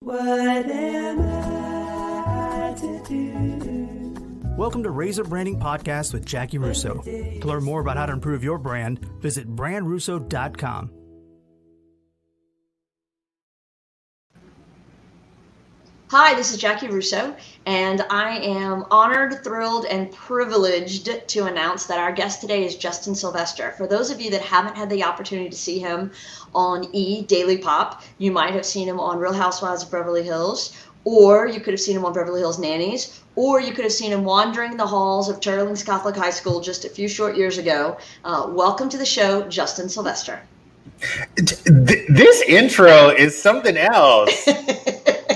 What am I to do? Welcome to Razor Branding Podcast with Jackie Russo. To learn more about how to improve your brand, visit brandrusso.com. Hi, this is Jackie Russo, and I am honored, thrilled, and privileged to announce that our guest today is Justin Sylvester. For those of you that haven't had the opportunity to see him on Daily Pop, you might have seen him on Real Housewives of Beverly Hills, or you could have seen him on Beverly Hills Nannies, or you could have seen him wandering the halls of Turlings Catholic High School just a few short years ago. Welcome to the show, Justin Sylvester. This intro is something else.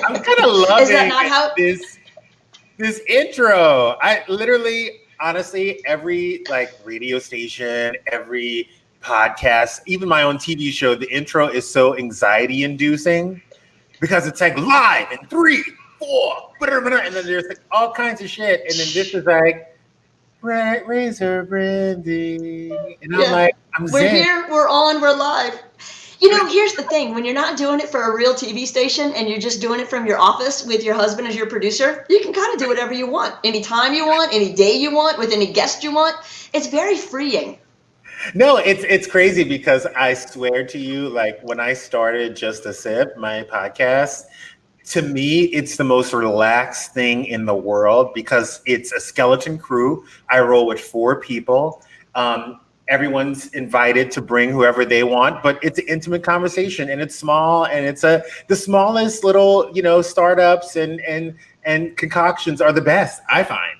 I'm kind of loving Is that not how this intro. I literally, honestly, every radio station, every podcast, even my own TV show, the intro is so anxiety inducing because it's like live in 3, 4, and then there's like all kinds of shit, and then this is like Razor Branding, and I'm like, we're here, we're on, we're live. You know, here's the thing. When you're not doing it for a real TV station and you're just doing it from your office with your husband as your producer, you can kind of do whatever you want, anytime you want, any day you want, with any guest you want. It's very freeing. No, it's crazy because I swear to you, like when I started Just a Sip, my podcast, to me, it's the most relaxed thing in the world because it's a skeleton crew. I roll with 4 people. Everyone's invited to bring whoever they want, but it's an intimate conversation and it's small and it's the smallest little, startups and concoctions are the best, I find.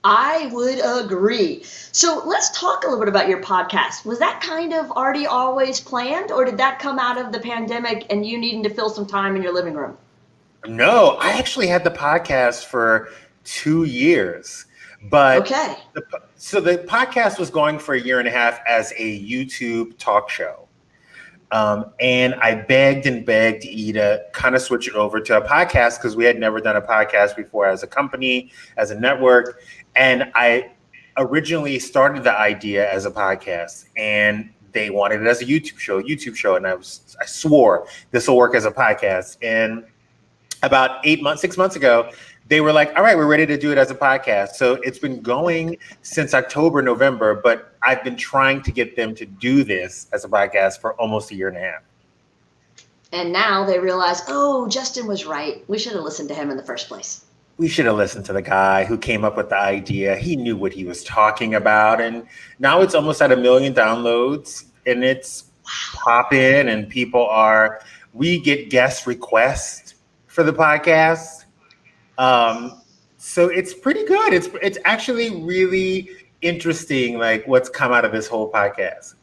I would agree. So let's talk a little bit about your podcast. Was that kind of already always planned, or did that come out of the pandemic and you needing to fill some time in your living room? No, I actually had the podcast for 2 years. But okay. So the podcast was going for 1.5 years as a YouTube talk show. And I begged and begged to kind of switch it over to a podcast because we had never done a podcast before as a company, as a network. And I originally started the idea as a podcast and they wanted it as a YouTube show. And I swore this will work as a podcast. And about 6 months ago, they were like, all right, we're ready to do it as a podcast. So it's been going since October, November, but I've been trying to get them to do this as a podcast for almost 1.5 years. And now they realize, oh, Justin was right. We should have listened to him in the first place. We should have listened to the guy who came up with the idea. He knew what he was talking about. And now it's almost at 1 million downloads and it's popping and we get guest requests for the podcast. So it's pretty good. It's actually really interesting, like what's come out of this whole podcast.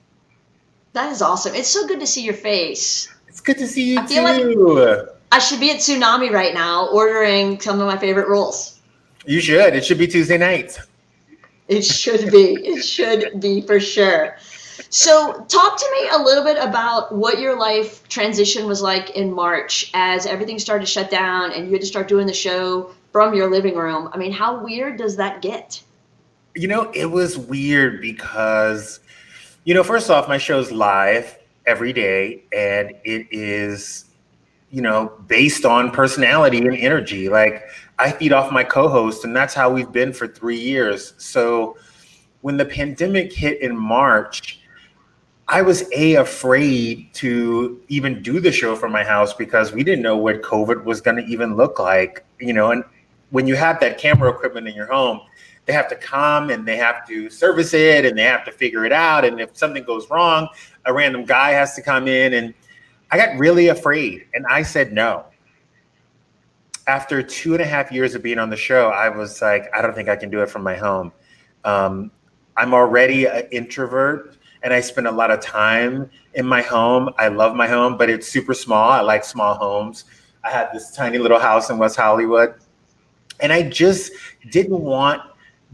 That is awesome. It's so good to see your face. It's good to see you I feel too. Like I should be at Tsunami right now ordering some of my favorite rolls. You should. It should be Tuesday nights. It should be. It should be for sure. So talk to me a little bit about what your life transition was like in March as everything started to shut down and you had to start doing the show from your living room. I mean, how weird does that get? It was weird because, first off, my show's live every day and it is, based on personality and energy. Like I feed off my co-host and that's how we've been for 3 years. So when the pandemic hit in March, I was afraid to even do the show from my house because we didn't know what COVID was going to even look like, and when you have that camera equipment in your home, they have to come and they have to service it and they have to figure it out. And if something goes wrong, a random guy has to come in, and I got really afraid and I said no. After 2.5 years of being on the show, I was like, I don't think I can do it from my home. I'm already an introvert. And I spend a lot of time in my home. I love my home, but it's super small. I like small homes. I had this tiny little house in West Hollywood. And I just didn't want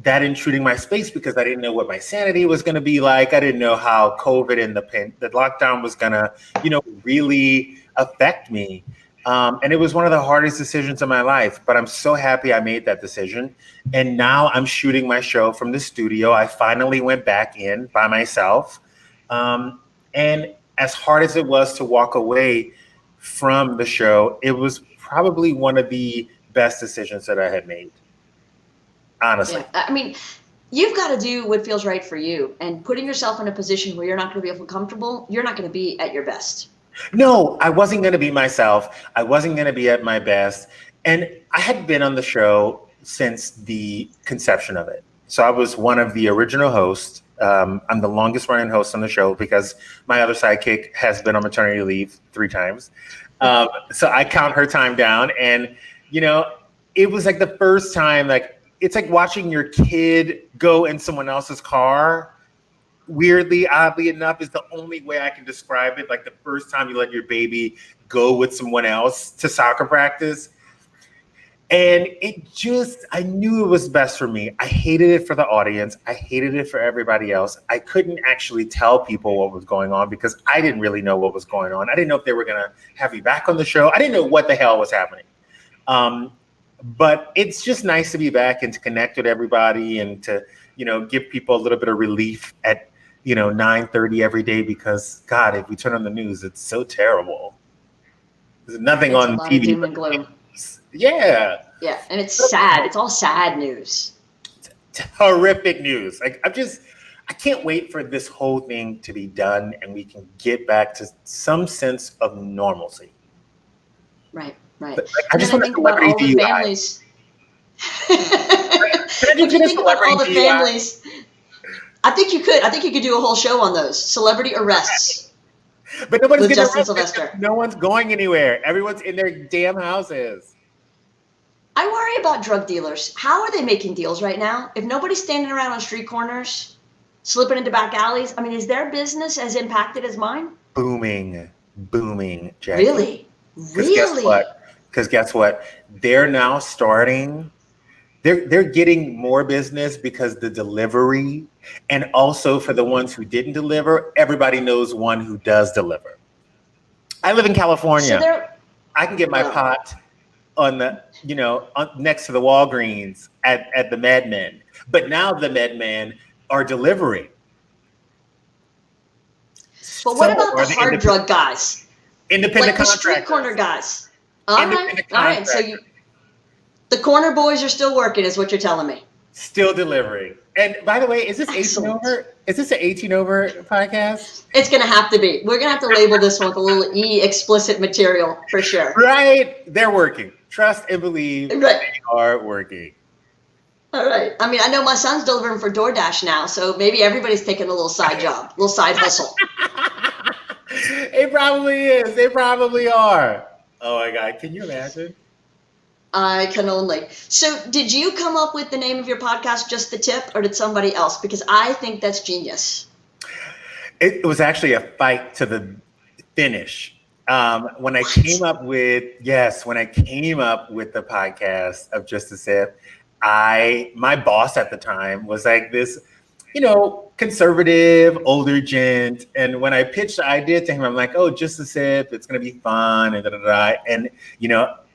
that intruding my space because I didn't know what my sanity was going to be like. I didn't know how COVID and the lockdown was going to, really affect me. And it was one of the hardest decisions of my life, but I'm so happy I made that decision. And now I'm shooting my show from the studio. I finally went back in by myself. And as hard as it was to walk away, from the show, it was probably one of the best decisions that I had made. Honestly. Yeah. I mean, you've got to do what feels right for you, and putting yourself in a position where you're not going to be able to comfortable, you're not going to be at your best. No, I wasn't going to be myself. I wasn't going to be at my best. And I had been on the show since the conception of it. So I was one of the original hosts. I'm the longest running host on the show because my other sidekick has been on maternity leave 3 times. So I count her time down. And, you know, it was like the first time, like, it's like watching your kid go in someone else's car. Weirdly, oddly enough, is the only way I can describe it. Like the first time you let your baby go with someone else to soccer practice. And it just, I knew it was best for me. I hated it for the audience. I hated it for everybody else. I couldn't actually tell people what was going on because I didn't really know what was going on. I didn't know if they were going to have me back on the show. I didn't know what the hell was happening. But it's just nice to be back and to connect with everybody and to, you know, give people a little bit of relief at, 9:30 every day because, God, if we turn on the news, it's so terrible. There's nothing on TV. Doom and gloom. Yeah. Yeah, and it's sad. It's all sad news. Horrific news. Like I can't wait for this whole thing to be done and we can get back to some sense of normalcy. Right. But, like, I just want to think about all the families. If you think about all the families, I think you could do a whole show on those celebrity arrests. But nobody's with getting Justin arrested. Sylvester. No one's going anywhere. Everyone's in their damn houses. I worry about drug dealers. How are they making deals right now? If nobody's standing around on street corners, slipping into back alleys, I mean, is their business as impacted as mine? Booming, Jackie. Really? Because guess what? They're now starting. They're getting more business because the delivery, and also for the ones who didn't deliver, everybody knows one who does deliver. I live in California. So I can get my pot on the, next to the Walgreens at the MedMen. But now the MedMen are delivering. But what about the hard drug guys? Independent like contractors. The street corner guys. All right. So the corner boys are still working, is what you're telling me. Still delivering. And by the way, is this 18 over? Is this an 18 over podcast? It's going to have to be. We're going to have to label this one with a little explicit material for sure. Right. They're working. Trust and believe they are working. All right. I mean, I know my son's delivering for DoorDash now, so maybe everybody's taking a little side job, little side hustle. It probably is. They probably are. Oh my God. Can you imagine? I can only. So did you come up with the name of your podcast, Just the Tip, or did somebody else? Because I think that's genius. It was actually a fight to the finish. When I came up with the podcast of Just a Sip, my boss at the time was like this, conservative, older gent. And when I pitched the idea to him, I'm like, oh, Just a Sip, it's going to be fun. And And,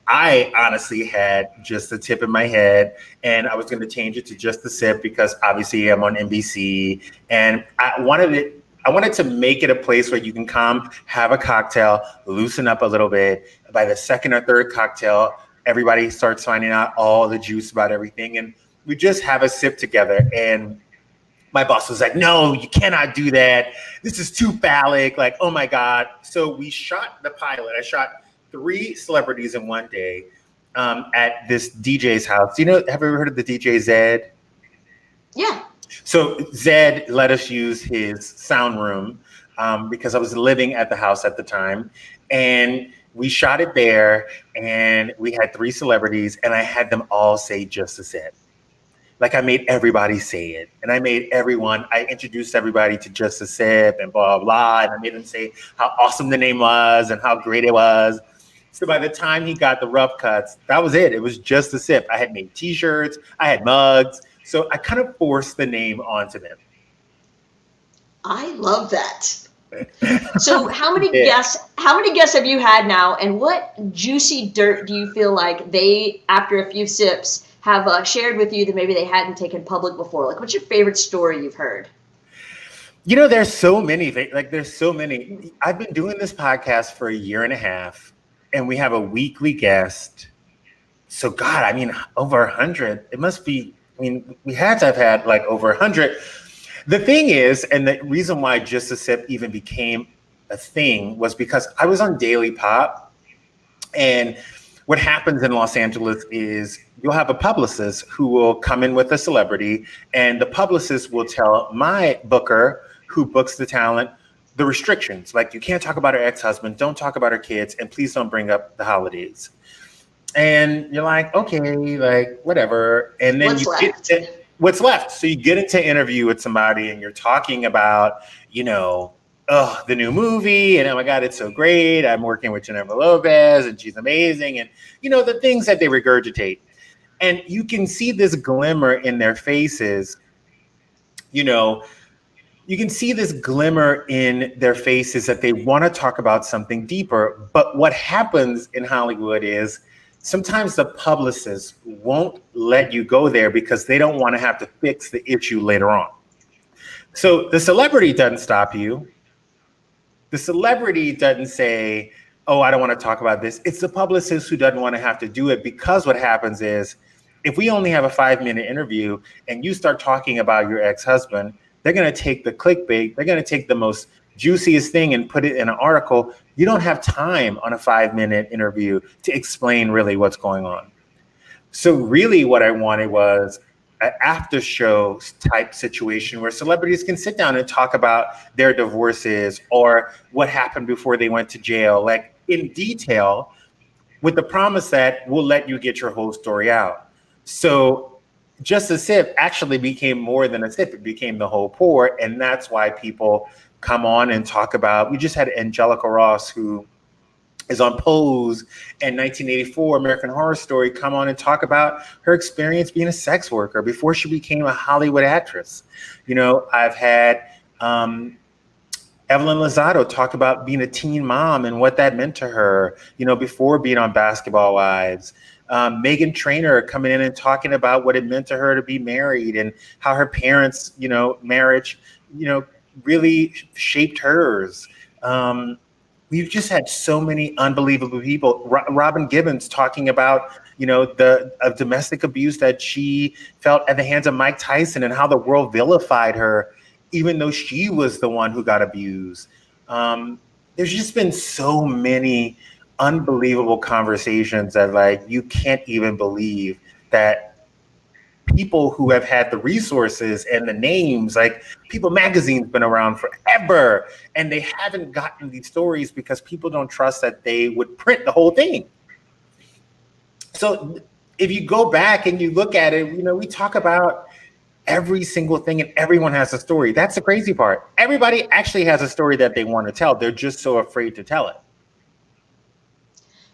I honestly had Just a Tip in my head, and I was going to change it to Just a Sip because obviously I'm on NBC, and I wanted to make it a place where you can come, have a cocktail, loosen up a little bit. By the second or third cocktail, everybody starts finding out all the juice about everything, and we just have a sip together. And my boss was like, no, you cannot do that. This is too phallic. Like, oh my God. So we shot the pilot. I shot 3 celebrities in one day at this DJ's house. Have you ever heard of the DJ Zed? Yeah. So Zed let us use his sound room because I was living at the house at the time. And we shot it there, and we had 3 celebrities, and I had them all say Just a Sip. Like I made everybody say it. And I introduced everybody to Just a Sip and blah, blah, blah. And I made them say how awesome the name was and how great it was. So by the time he got the rough cuts, that was it. It was Just a Sip. I had made T-shirts. I had mugs. So I kind of forced the name onto them. I love that. So how many guests have you had now? And what juicy dirt do you feel like they, after a few sips, have shared with you that maybe they hadn't taken public before? Like, what's your favorite story you've heard? There's so many things. Like, there's so many. I've been doing this podcast for a year and a half. and we have a weekly guest. So God, I mean, over 100. It must be. I mean, we had to have had like over 100. The thing is, and the reason why Just a Sip even became a thing was because I was on Daily Pop, and what happens in Los Angeles is you'll have a publicist who will come in with a celebrity, and the publicist will tell my booker who books the talent the restrictions, like you can't talk about her ex-husband, don't talk about her kids, and please don't bring up the holidays. And you're like, okay, like whatever. And then what's left. So you get into interview with somebody and you're talking about, the new movie, and oh my God, it's so great. I'm working with Jennifer Lopez and she's amazing. And the things that they regurgitate. And you can see this glimmer in their faces, you can see this glimmer in their faces that they want to talk about something deeper. But what happens in Hollywood is sometimes the publicists won't let you go there because they don't want to have to fix the issue later on. So the celebrity doesn't stop you. The celebrity doesn't say, oh, I don't want to talk about this. It's the publicist who doesn't want to have to do it, because what happens is if we only have a 5-minute interview and you start talking about your ex-husband, they're going to take the clickbait. They're going to take the most juiciest thing and put it in an article. You don't have time on a 5-minute interview to explain really what's going on. So really what I wanted was an after show type situation where celebrities can sit down and talk about their divorces or what happened before they went to jail, like in detail, with the promise that we'll let you get your whole story out. So Just a Sip actually became more than a sip. It became the whole pour. And that's why people come on and talk about, we just had Angelica Ross, who is on Pose and 1984 American Horror Story, come on and talk about her experience being a sex worker before she became a Hollywood actress. I've had Evelyn Lozado talk about being a teen mom and what that meant to her, before being on Basketball Wives. Meghan Trainor coming in and talking about what it meant to her to be married and how her parents, marriage, really shaped hers. We've just had so many unbelievable people. Robin Gibbons talking about, the domestic abuse that she felt at the hands of Mike Tyson and how the world vilified her, even though she was the one who got abused. There's just been so many unbelievable conversations that you can't even believe that people who have had the resources and the names, like People Magazine's been around forever, and they haven't gotten these stories because people don't trust that they would print the whole thing. So if you go back and you look at it, we talk about every single thing and everyone has a story. That's the crazy part. Everybody actually has a story that they want to tell. They're just so afraid to tell it.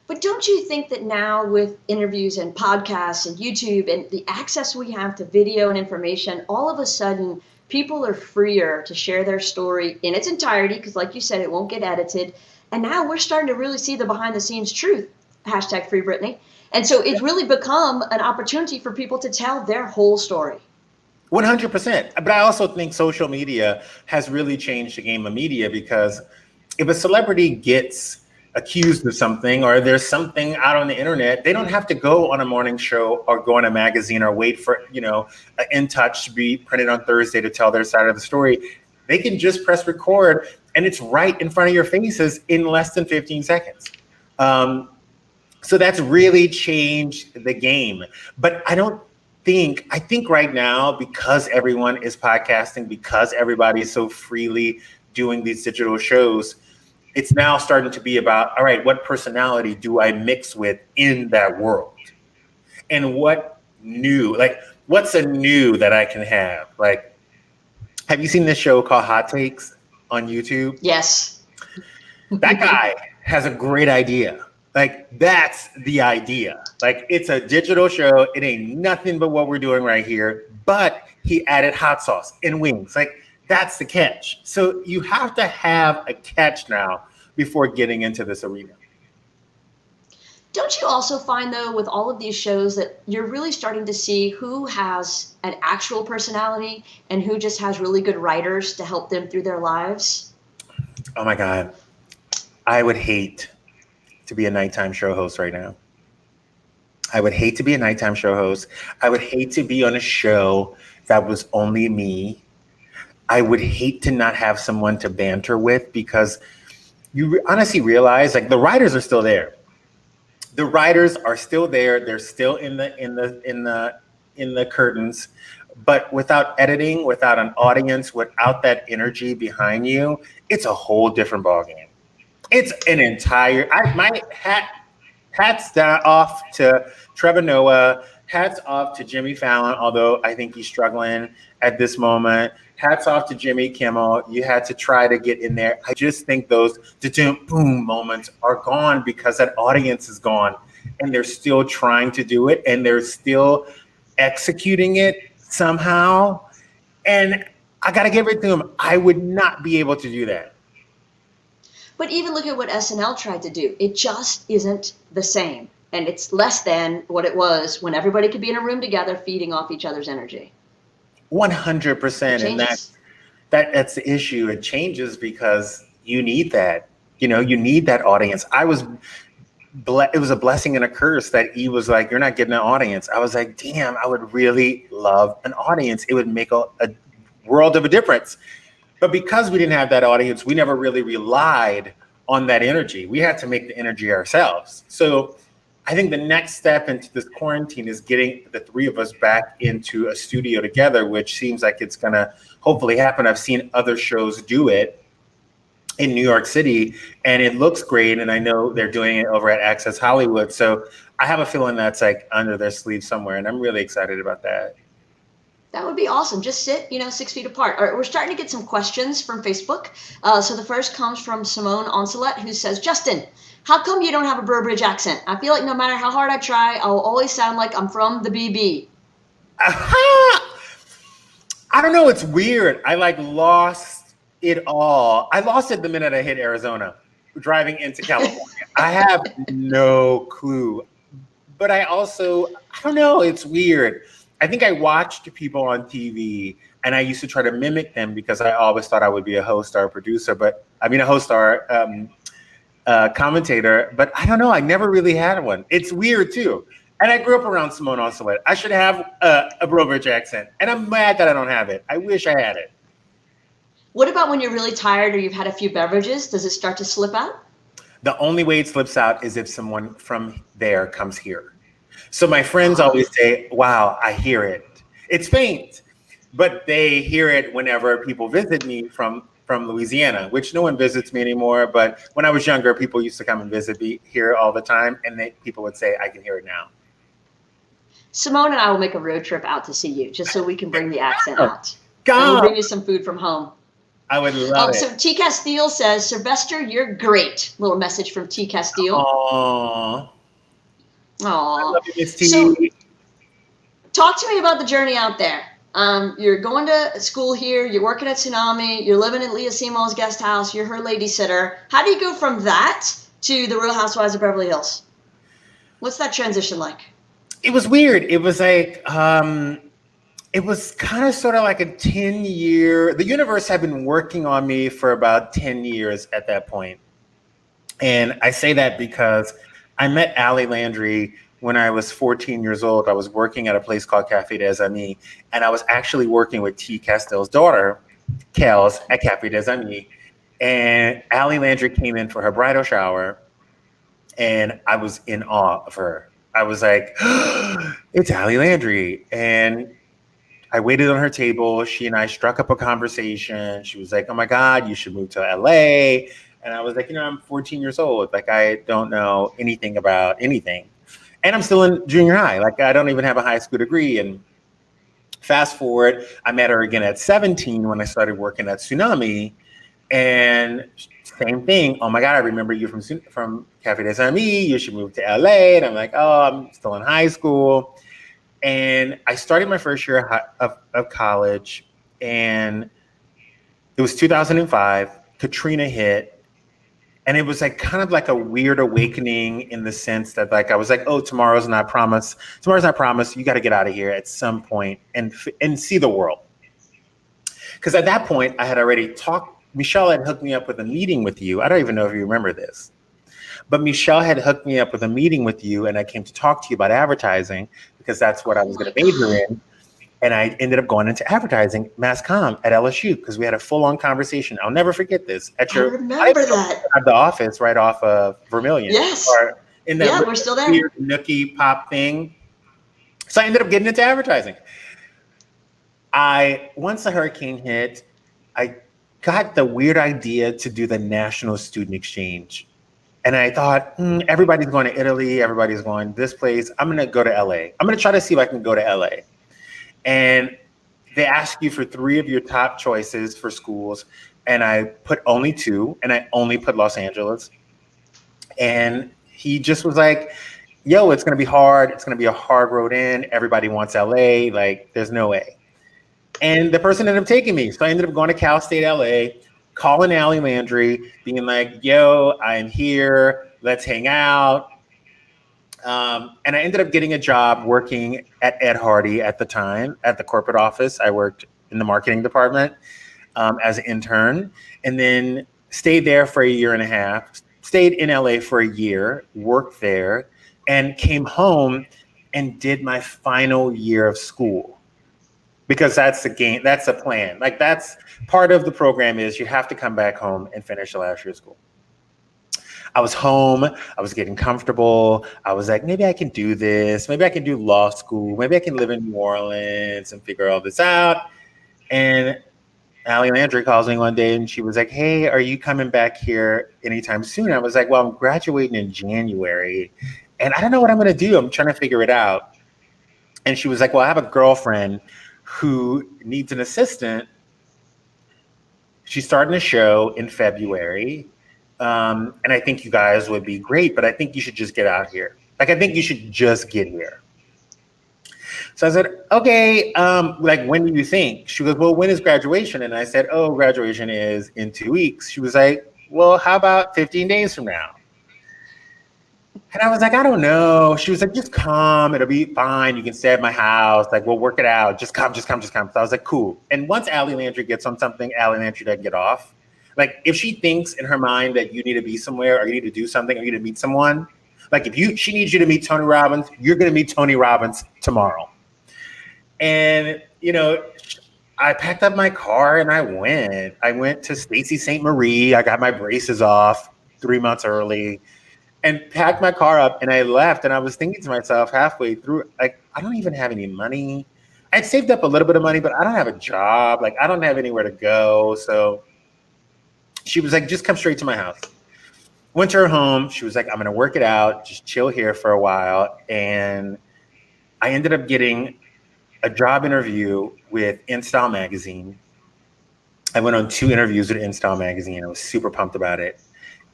But don't you think that now with interviews and podcasts and YouTube and the access we have to video and information, all of a sudden people are freer to share their story in its entirety, because like you said, it won't get edited. And now we're starting to really see the behind the scenes truth, hashtag Free Britney. And so it's really become an opportunity for people to tell their whole story. 100%. But I also think social media has really changed the game of media, because if a celebrity gets accused of something or there's something out on the internet, they don't have to go on a morning show or go on a magazine or wait for, In Touch to be printed on Thursday to tell their side of the story. They can just press record and it's right in front of your faces in less than 15 seconds. So that's really changed the game. But I think right now, because everyone is podcasting, because everybody is so freely doing these digital shows, it's now starting to be about, all right, what personality do I mix with in that world? And what's a new that I can have? Have you seen this show called Hot Takes on YouTube? Yes. That guy has a great idea. That's the idea. It's a digital show. It ain't nothing but what we're doing right here, but he added hot sauce and wings. That's the catch. So you have to have a catch now before getting into this arena. Don't you also find, though, with all of these shows that you're really starting to see who has an actual personality and who just has really good writers to help them through their lives? Oh my God. I would hate to be a nighttime show host right now. I would hate to be a nighttime show host. I would hate to be on a show that was only me. I would hate to not have someone to banter with, because you honestly realize, like, the writers are still there. The writers are still there. They're still in the curtains, but without editing, without an audience, without that energy behind you, it's a whole different ballgame. It's an entire. Hats off to Trevor Noah. Hats off to Jimmy Fallon, although I think he's struggling at this moment. Hats off to Jimmy Kimmel. You had to try to get in there. I just think those boom moments are gone because that audience is gone, and they're still trying to do it, and they're still executing it somehow. And I got to give it to them. I would not be able to do that. But even look at what SNL tried to do. It just isn't the same. And it's less than what it was when everybody could be in a room together feeding off each other's energy. 100%. And that's the issue. It changes because you need that. You need that audience. It was a blessing and a curse that he was like, you're not getting an audience. I was like, damn, I would really love an audience. It would make a world of a difference. But because we didn't have that audience, we never really relied on that energy. We had to make the energy ourselves. So I think the next step into this quarantine is getting the three of us back into a studio together, which seems like it's going to hopefully happen. I've seen other shows do it in New York City, and it looks great. And I know they're doing it over at Access Hollywood. So I have a feeling that's like under their sleeve somewhere, and I'm really excited about that. That would be awesome. Just sit, 6 feet apart. All right, we're starting to get some questions from Facebook. So the first comes from Simone Onselet, who says, Justin, how come you don't have a Burbridge accent? I feel like no matter how hard I try, I'll always sound like I'm from the BB. I don't know. It's weird. I lost it all. I lost it the minute I hit Arizona, driving into California. I have no clue. But I don't know. It's weird. I think I watched people on TV, and I used to try to mimic them because I always thought I would be a host or a producer, a host or commentator. But I don't know. I never really had one. It's weird too. And I grew up around Simone Onselet. I should have a Burbridge accent, and I'm mad that I don't have it. I wish I had it. What about when you're really tired or you've had a few beverages? Does it start to slip out? The only way it slips out is if someone from there comes here. So my friends always say, wow, I hear it. It's faint, but they hear it whenever people visit me from Louisiana, which no one visits me anymore. But when I was younger, people used to come and visit me here all the time. And people would say, I can hear it now. Simone and I will make a road trip out to see you just so we can bring the accent out. God. And we'll bring you some food from home. I would love it. So T. Castile says, Sylvester, you're great. Little message from T. Castile. Aww. I love you, Miss T. So, talk to me about the journey out there. You're going to school here. You're working at Tsunami. You're living at Leah Seymour's guest house. You're her lady sitter. How do you go from that to the Real Housewives of Beverly Hills? What's that transition like? It was weird. It was like, it was kind of sort of like a 10-year. The universe had been working on me for about 10 years at that point. And I say that because I met Allie Landry when I was 14 years old. I was working at a place called Café des Amis, and I was actually working with T. Castile's daughter, Kels, at Café des Amis. And Allie Landry came in for her bridal shower, and I was in awe of her. I was like, it's Allie Landry. And I waited on her table. She and I struck up a conversation. She was like, oh my God, you should move to LA. And I was like, I'm 14 years old. Like, I don't know anything about anything. And I'm still in junior high. Like, I don't even have a high school degree. And fast forward, I met her again at 17 when I started working at Tsunami. And same thing. Oh my God, I remember you from Café des Amis. You should move to LA. And I'm like, oh, I'm still in high school. And I started my first year of college. And it was 2005. Katrina hit. And it was like kind of like a weird awakening in the sense that like I was like, oh, tomorrow's not promised. Tomorrow's not promised. You got to get out of here at some point and see the world. Because at that point, I had already talked. Michelle had hooked me up with a meeting with you. I don't even know if you remember this. But Michelle had hooked me up with a meeting with you, and I came to talk to you about advertising because that's what I was going to major in. And I ended up going into advertising, mass comm at LSU because we had a full-on conversation. I'll never forget this. I remember that. At the office right off of Vermilion. Yes. Or in that we're still there. weird nookie pop thing. So I ended up getting into advertising. Once the hurricane hit, I got the weird idea to do the National Student Exchange. And I thought, everybody's going to Italy. Everybody's going this place. I'm going to go to LA. I'm going to try to see if I can go to LA. And they ask you for 3 of your top choices for schools. And I put only 2, and I only put Los Angeles. And he just was like, yo, it's going to be hard. It's going to be a hard road in. Everybody wants LA. Like, there's no way. And the person ended up taking me. So I ended up going to Cal State LA, calling Allie Landry, being like, yo, I'm here. Let's hang out. And I ended up getting a job working at Ed Hardy at the time at the corporate office. I worked in the marketing department as an intern, and then stayed there for a year and a half, stayed in LA for a year, worked there, and came home and did my final year of school. Because that's the game, that's the plan. Like, that's part of the program is you have to come back home and finish the last year of school. I was home, I was getting comfortable. I was like, maybe I can do this. Maybe I can do law school. Maybe I can live in New Orleans and figure all this out. And Allie Landry calls me one day and she was like, hey, are you coming back here anytime soon? I was like, well, I'm graduating in January and I don't know what I'm going to do. I'm trying to figure it out. And she was like, well, I have a girlfriend who needs an assistant. She's starting a show in February. And I think you guys would be great, but I think you should just get out here. Like, I think you should just get here. So I said, okay, like, when do you think? She goes, well, when is graduation? And I said, oh, graduation is in 2 weeks. She was like, well, how about 15 days from now? And I was like, I don't know. She was like, just come. It'll be fine. You can stay at my house. Like, we'll work it out. Just come. So I was like, cool. And once Allie Landry gets on something, Allie Landry doesn't get off. Like, if she thinks in her mind that you need to be somewhere or you need to do something or you need to meet someone, like, she needs you to meet Tony Robbins, you're going to meet Tony Robbins tomorrow. And, you know, I packed up my car and I went to Stacy St. Marie. I got my braces off 3 months early and packed my car up and I left. And I was thinking to myself halfway through, like, I don't even have any money. I'd saved up a little bit of money, but I don't have a job. Like, I don't have anywhere to go. So she was like, just come straight to my house. Went to her home. She was like, I'm going to work it out. Just chill here for a while. And I ended up getting a job interview with InStyle Magazine. I went on 2 interviews with InStyle Magazine. I was super pumped about it.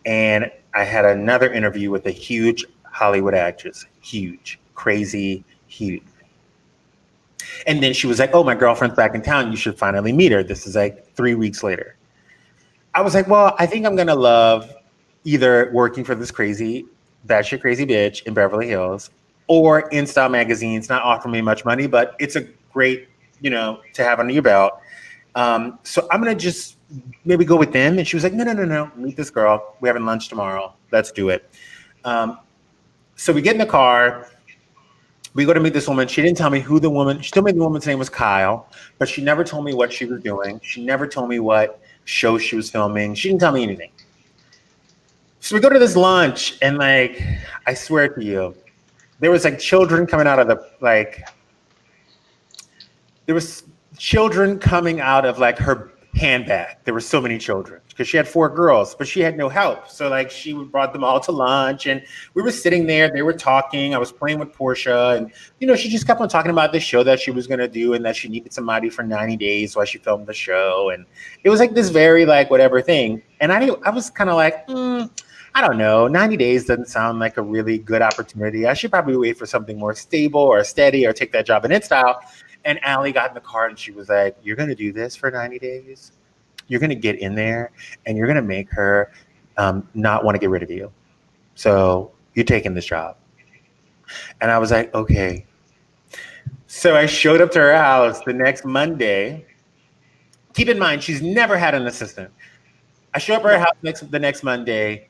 And I had another interview with a huge Hollywood actress. Huge, crazy, huge. And then she was like, oh, my girlfriend's back in town. You should finally meet her. This is like 3 weeks later. I was like, well, I think I'm going to love either working for this crazy, batshit crazy bitch in Beverly Hills or InStyle Magazine's not offering me much money, but it's a great, you know, to have under your belt. So I'm going to just maybe go with them. And she was like, no, meet this girl. We're having lunch tomorrow. Let's do it. So we get in the car. We go to meet this woman. She didn't tell me who the woman, she told me the woman's name was Kyle, but she never told me what she was doing. She never told me what show she was filming. She didn't tell me anything. So we go to this lunch and, like, I swear to you, there was like children coming out of the, like, there was children coming out of like her handbag. There were so many children because she had 4 girls, but she had no help. So like she brought them all to lunch and we were sitting there, they were talking. I was playing with Portia and, you know, she just kept on talking about the show that she was going to do and that she needed somebody for 90 days while she filmed the show. And it was like this very like whatever thing. And I was kind of like, I don't know, 90 days doesn't sound like a really good opportunity. I should probably wait for something more stable or steady or take that job in InStyle. And Allie got in the car and she was like, you're going to do this for 90 days? You're going to get in there and you're going to make her not want to get rid of you. So you're taking this job. And I was like, okay. So I showed up to her house the next Monday. Keep in mind, she's never had an assistant. I show up at her house the next Monday.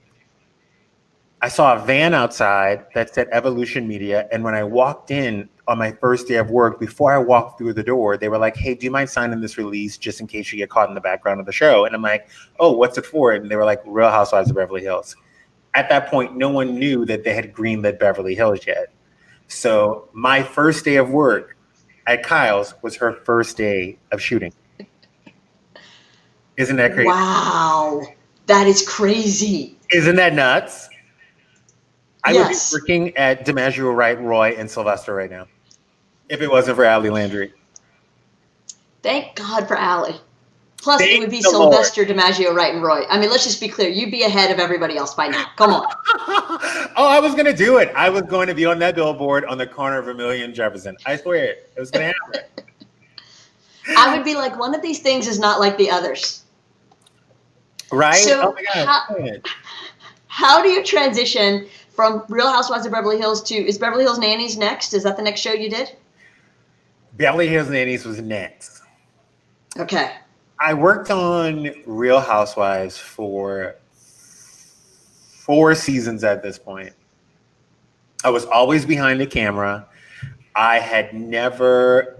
I saw a van outside that said Evolution Media. And when I walked in on my first day of work, before I walked through the door, they were like, hey, do you mind signing this release just in case you get caught in the background of the show? And I'm like, oh, what's it for? And they were like, Real Housewives of Beverly Hills. At that point, no one knew that they had greenlit Beverly Hills yet. So my first day of work at Kyle's was her first day of shooting. Isn't that crazy? Wow. That is crazy. Isn't that nuts? I would be Yes. working at DiMaggio, Wright, Roy, and Sylvester right now if it wasn't for Allie Landry. Thank God for Allie. Plus, Thank it would be the Lord. Sylvester, DiMaggio, Wright, and Roy. I mean, let's just be clear. You'd be ahead of everybody else by now. Come on. Oh, I was going to do it. I was going to be on that billboard on the corner of Vermilion and Jefferson. I swear it was going to happen. I would be like, one of these things is not like the others. Right? So Oh my God. how do you transition from Real Housewives of Beverly Hills to, is Beverly Hills Nannies next? Is that the next show you did? Beverly Hills Nannies was next. Okay. I worked on Real Housewives for 4 seasons at this point. I was always behind the camera. I had never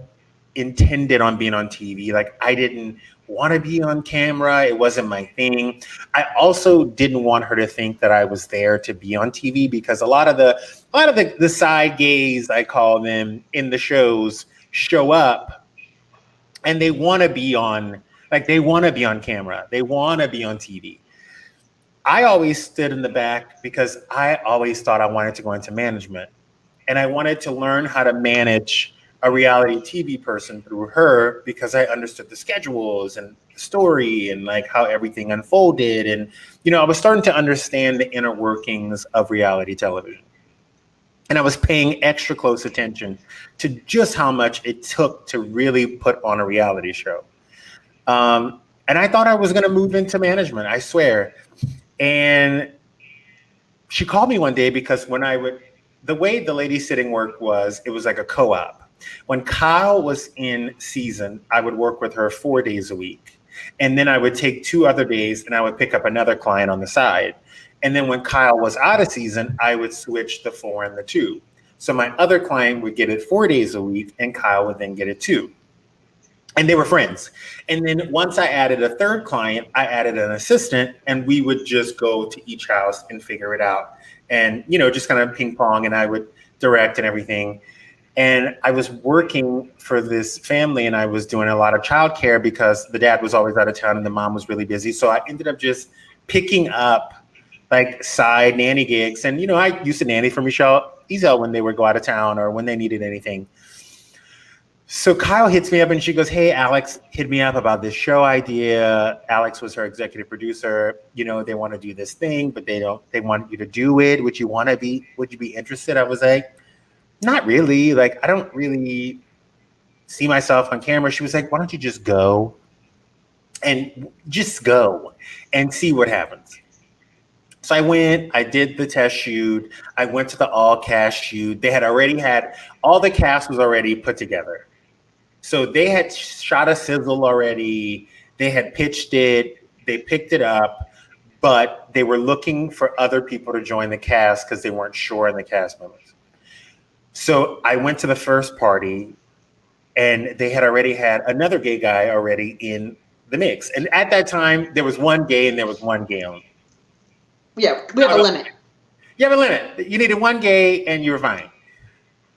intended on being on TV. Like, I didn't want to be on camera. It wasn't my thing. I also didn't want her to think that I was there to be on TV, because a lot of the side gays, I call them, in the shows show up and they want to be on, like, they want to be on camera. They want to be on TV. I always stood in the back because I always thought I wanted to go into management, and I wanted to learn how to manage a reality TV person through her, because I understood the schedules and the story and like how everything unfolded. And, you know, I was starting to understand the inner workings of reality television. And I was paying extra close attention to just how much it took to really put on a reality show. And I thought I was going to move into management, I swear. And she called me one day because the way the lady sitting work was, it was like a co-op. When Kyle was in season, I would work with her 4 days a week. And then I would take 2 other days and I would pick up another client on the side. And then when Kyle was out of season, I would switch the 4 and the 2. So my other client would get it 4 days a week and Kyle would then get it 2. And they were friends. And then once I added a third client, I added an assistant, and we would just go to each house and figure it out. And, you know, just kind of ping pong, and I would direct and everything. And I was working for this family, and I was doing a lot of childcare because the dad was always out of town and the mom was really busy. So I ended up just picking up like side nanny gigs. And, you know, I used to nanny for Michelle Ezel when they would go out of town or when they needed anything. So Kyle hits me up and she goes, hey, Alex hit me up about this show idea. Alex was her executive producer. You know, they want to do this thing, but they want you to do it. Would you be interested? I was like, not really. Like, I don't really see myself on camera. She was like, why don't you just go and see what happens? So I went, I did the test shoot. I went to the all cast shoot. They had already had, all the cast was already put together. So they had shot a sizzle already. They had pitched it. They picked it up, but they were looking for other people to join the cast because they weren't sure on the cast members. So I went to the first party, and they had already had another gay guy already in the mix. And at that time, there was one gay and there was one gay only. Yeah, we have a limit. You have a limit. You needed one gay and you were fine.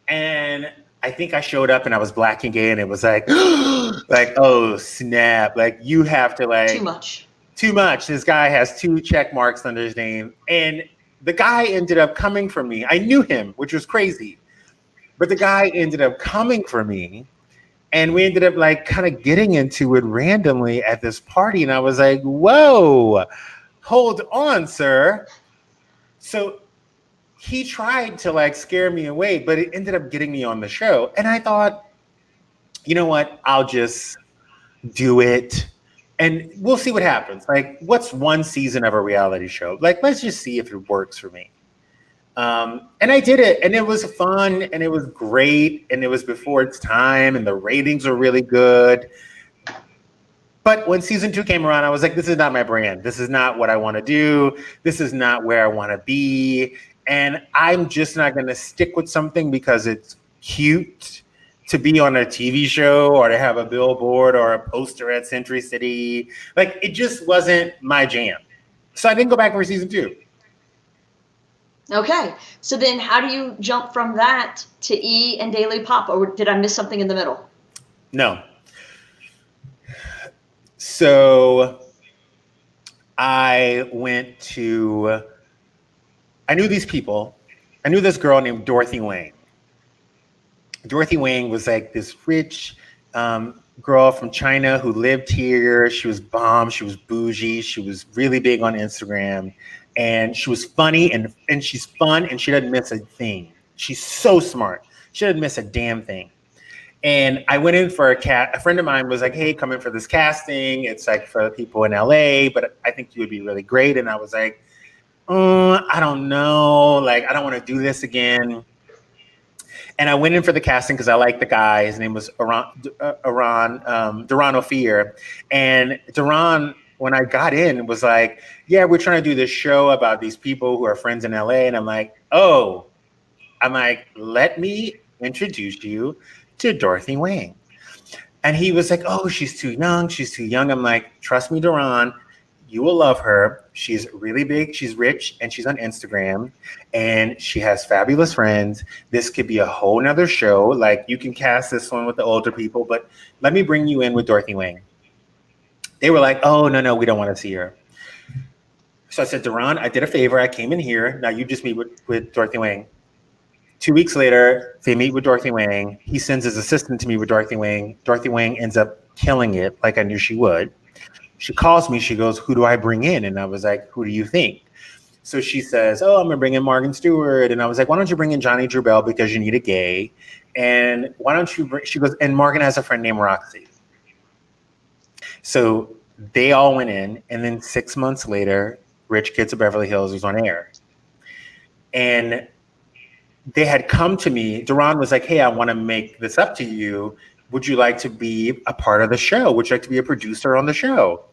And I think I showed up and I was black and gay, and it was like, like, oh, snap. Like, you have to like. Too much. This guy has 2 check marks under his name. And the guy ended up coming for me. I knew him, which was crazy. But the guy ended up coming for me. And we ended up like kind of getting into it randomly at this party. And I was like, whoa, hold on, sir. So he tried to like scare me away, but it ended up getting me on the show. And I thought, you know what? I'll just do it and we'll see what happens. Like, what's one season of a reality show? Like, let's just see if it works for me. And I did it, and it was fun, and it was great, and it was before its time, and the ratings were really good. But when season 2 came around, I was like, this is not my brand. This is not what I want to do. This is not where I want to be. And I'm just not going to stick with something because it's cute to be on a TV show or to have a billboard or a poster at Century City. Like, it just wasn't my jam. So I didn't go back for season 2. Okay. So then how do you jump from that to E and Daily Pop? Or did I miss something in the middle? No. So I knew these people. I knew this girl named Dorothy Wang. Dorothy Wang was like this rich girl from China who lived here. She was bomb. She was bougie. She was really big on Instagram. And she was funny and she's fun and she doesn't miss a thing. She's so smart. She doesn't miss a damn thing. And I went in for a friend of mine was like, hey, come in for this casting. It's like for people in LA, but I think you would be really great. And I was like, I don't know. Like, I don't want to do this again. And I went in for the casting because I liked the guy. His name was Duran Ophir. And Duran, when I got in, was like, yeah, we're trying to do this show about these people who are friends in LA. And I'm like, let me introduce you to Dorothy Wang. And he was like, oh, she's too young. She's too young. I'm like, trust me, Duran, you will love her. She's really big. She's rich and she's on Instagram and she has fabulous friends. This could be a whole nother show. Like, you can cast this one with the older people, but let me bring you in with Dorothy Wang. They were like, oh, no, we don't want to see her. So I said, Duran, I did a favor. I came in here. Now you just meet with Dorothy Wang. 2 weeks later, they meet with Dorothy Wang. He sends his assistant to meet with Dorothy Wang. Dorothy Wang ends up killing it, like I knew she would. She calls me. She goes, who do I bring in? And I was like, who do you think? So she says, oh, I'm going to bring in Morgan Stewart. And I was like, why don't you bring in Johnny Drubel because you need a gay? And why don't you bring, she goes, and Morgan has a friend named Roxy. So they all went in. And then 6 months later, Rich Kids of Beverly Hills was on air. And they had come to me. Duran was like, hey, I want to make this up to you. Would you like to be a part of the show? Would you like to be a producer on the show?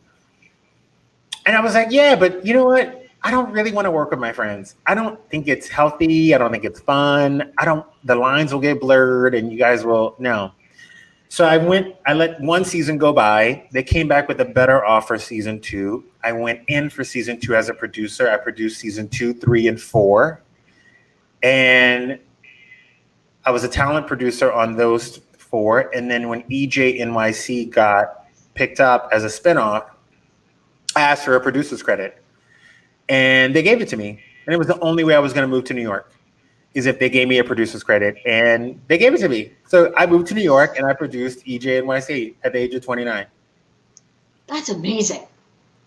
And I was like, yeah, but you know what? I don't really want to work with my friends. I don't think it's healthy. I don't think it's fun. The lines will get blurred and you guys will, no. So I let one season go by. They came back with a better offer, season 2. I went in for season 2 as a producer. I produced season 2, 3, and 4. And I was a talent producer on those 4. And then when EJ NYC got picked up as a spinoff, I asked for a producer's credit. And they gave it to me. And it was the only way I was going to move to New York, is if they gave me a producer's credit. And they gave it to me. So I moved to New York and I produced EJ NYC at the age of 29. That's amazing.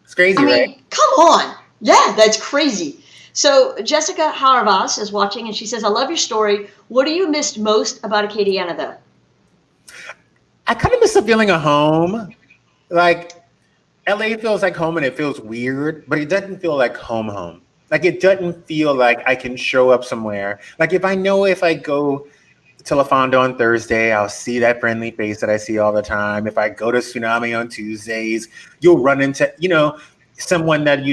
It's crazy, right? Come on. Yeah, that's crazy. So Jessica Housewives is watching and she says, I love your story. What do you miss most about Acadiana, though? I kind of miss the feeling of home. Like, LA feels like home and it feels weird, but it doesn't feel like home. Like, it doesn't feel like I can show up somewhere. Like, if I go to La Fonda on Thursday, I'll see that friendly face that I see all the time. If I go to Tsunami on Tuesdays, you'll run into, someone that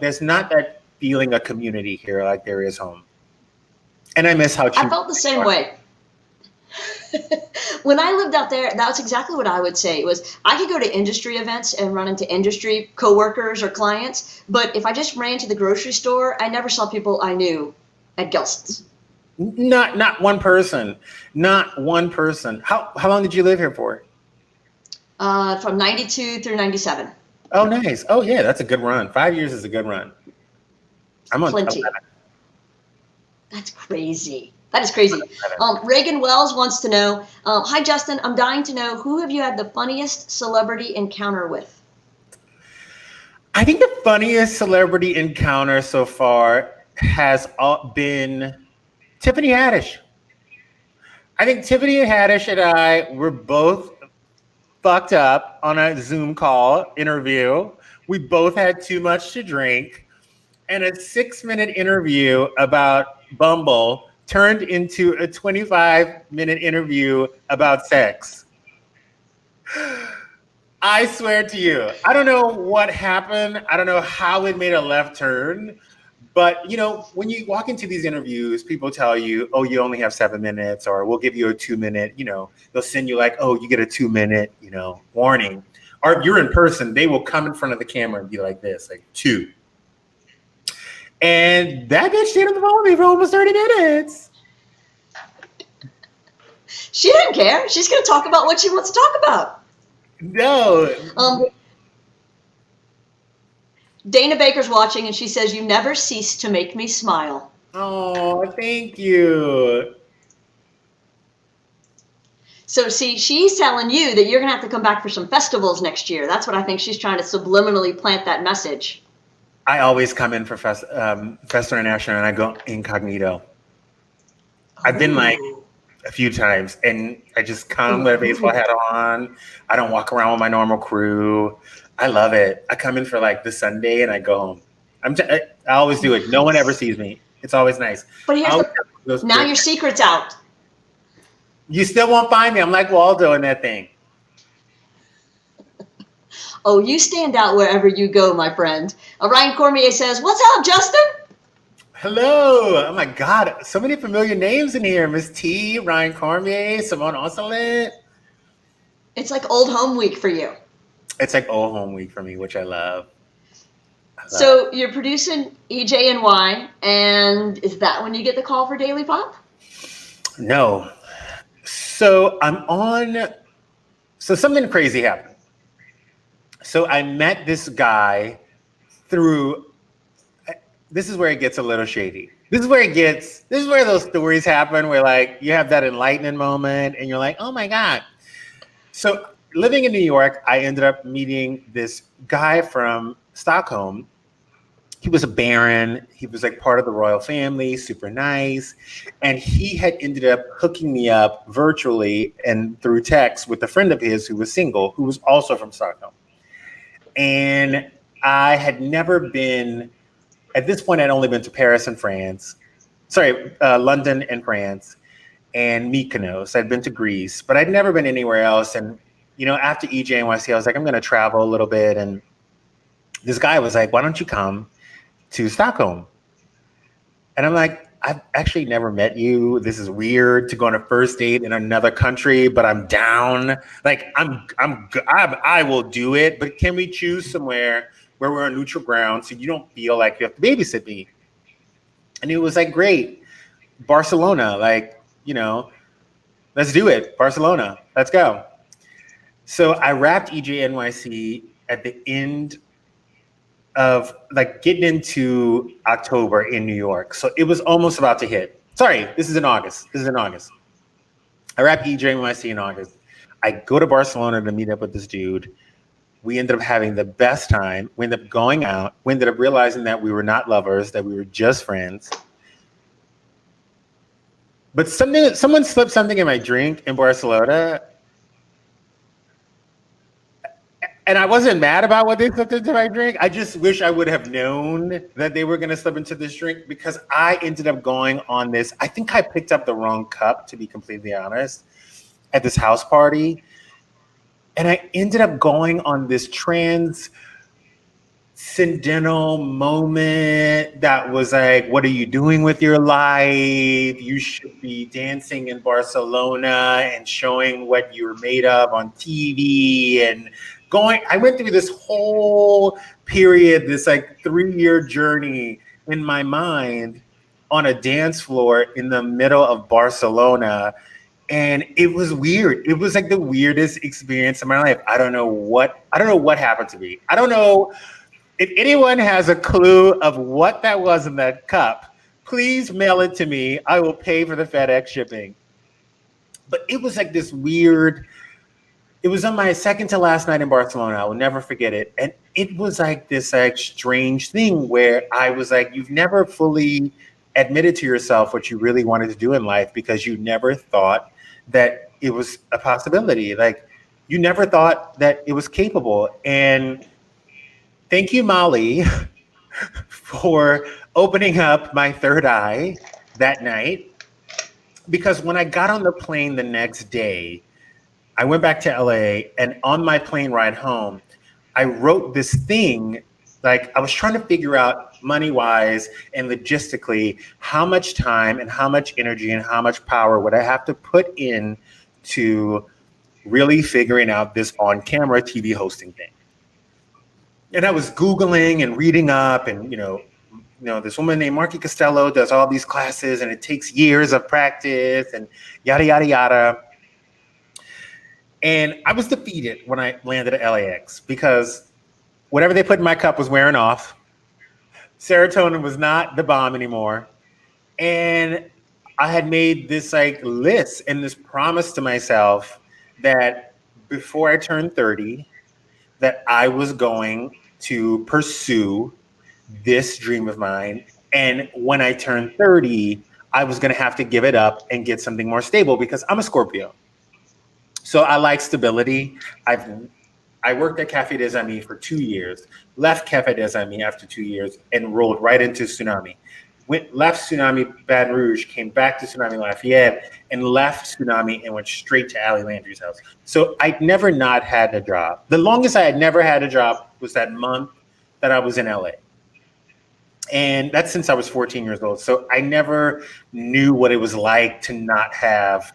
There's not that feeling of community here like there is home. And I miss how cheap. I felt the same way. When I lived out there, that's exactly what I would say. It was, I could go to industry events and run into industry coworkers or clients, but if I just ran to the grocery store, I never saw people I knew at Gelson's. Not one person. Not one person. How long did you live here for? From 92 through 97. Oh, nice. Oh, yeah, that's a good run. 5 years is a good run. I'm on Plenty. That's crazy. That is crazy. Reagan Wells wants to know, hi, Justin. I'm dying to know, who have you had the funniest celebrity encounter with? I think the funniest celebrity encounter so far has been Tiffany Haddish. I think Tiffany Haddish and I were both fucked up on a Zoom call interview. We both had too much to drink. And a 6-minute interview about Bumble turned into a 25-minute interview about sex. I swear to you, I don't know what happened. I don't know how it made a left turn. But, when you walk into these interviews, people tell you, oh, you only have 7 minutes, or we'll give you a 2-minute, they'll send you like, oh, you get a 2-minute, warning. Or if you're in person, they will come in front of the camera and be like this, like 2. And that bitch stayed on the phone with me for almost 30 minutes. She didn't care. She's going to talk about what she wants to talk about. No. Dana Baker's watching, and she says, "You never cease to make me smile." Oh, thank you. So, see, she's telling you that you're going to have to come back for some festivals next year. That's what I think she's trying to subliminally plant that message. I always come in for Fest International, and I go incognito. I've been like a few times, and I just come with a baseball hat on. I don't walk around with my normal crew. I love it. I come in for like the Sunday and I go home. I always do it. No one ever sees me. It's always nice. But here's now your secret's out. You still won't find me. I'm like Waldo in that thing. Oh, you stand out wherever you go, my friend. Ryan Cormier says, "What's up, Justin?" Hello. Oh my God. So many familiar names in here. Miss T, Ryan Cormier, Simone Ocelot. It's like old home week for you. It's like old home week for me, which I love. So you're producing EJNY, and is that when you get the call for Daily Pop? No. So so something crazy happened. So I met this guy this is where it gets a little shady. This is where those stories happen where like you have that enlightening moment and you're like, oh my God. So living in New York, I ended up meeting this guy from Stockholm. He was a baron. He was like part of the royal family, super nice. And he had ended up hooking me up virtually and through text with a friend of his who was single, who was also from Stockholm. And I had never been, at this point, I'd only been to Paris and France. London and France and Mykonos. I'd been to Greece, but I'd never been anywhere else. And after EJNYC, I was like, I'm going to travel a little bit. And this guy was like, why don't you come to Stockholm? And I'm like, I've actually never met you. This is weird to go on a first date in another country, but I'm down. Like, I will do it. But can we choose somewhere where we're on neutral ground so you don't feel like you have to babysit me? And he was like, great. Barcelona, let's do it. Barcelona, let's go. So I wrapped EJNYC at the end of getting into October in New York. So it was almost about to hit. Sorry, this is in August. I wrapped EJNYC in August. I go to Barcelona to meet up with this dude. We ended up having the best time. We ended up going out. We ended up realizing that we were not lovers, that we were just friends. But someone slipped something in my drink in Barcelona. And I wasn't mad about what they slipped into my drink. I just wish I would have known that they were going to slip into this drink because I ended up going on this. I think I picked up the wrong cup, to be completely honest, at this house party. And I ended up going on this transcendental moment that was like, what are you doing with your life? You should be dancing in Barcelona and showing what you're made of on TV and I went through this whole period, this 3-year journey in my mind on a dance floor in the middle of Barcelona. And it was weird. It was the weirdest experience of my life. I don't know what happened to me. I don't know if anyone has a clue of what that was in that cup. Please mail it to me. I will pay for the FedEx shipping. But it was this weird. It was on my second to last night in Barcelona. I will never forget it. And it was this strange thing where I was you've never fully admitted to yourself what you really wanted to do in life because you never thought that it was a possibility. You never thought that it was capable. And thank you, Molly, for opening up my third eye that night. Because when I got on the plane the next day, I went back to LA, and on my plane ride home, I wrote this thing. Like, I was trying to figure out money-wise and logistically how much time and how much energy and how much power would I have to put in to really figuring out this on-camera TV hosting thing. And I was Googling and reading up, and this woman named Marky Costello does all these classes, and it takes years of practice and yada, yada, yada. And I was defeated when I landed at LAX because whatever they put in my cup was wearing off. Serotonin was not the bomb anymore. And I had made this like list and this promise to myself that before I turned 30, that I was going to pursue this dream of mine. And when I turned 30, I was going to have to give it up and get something more stable because I'm a Scorpio. So I like stability. I worked at Café des Amis for 2 years, left Café des Amis after 2 years, and rolled right into Tsunami. Left Tsunami Baton Rouge, came back to Tsunami Lafayette, and left Tsunami and went straight to Allie Landry's house. So I'd never not had a job. The longest I had never had a job was that month that I was in LA. And that's since I was 14 years old. So I never knew what it was like to not have,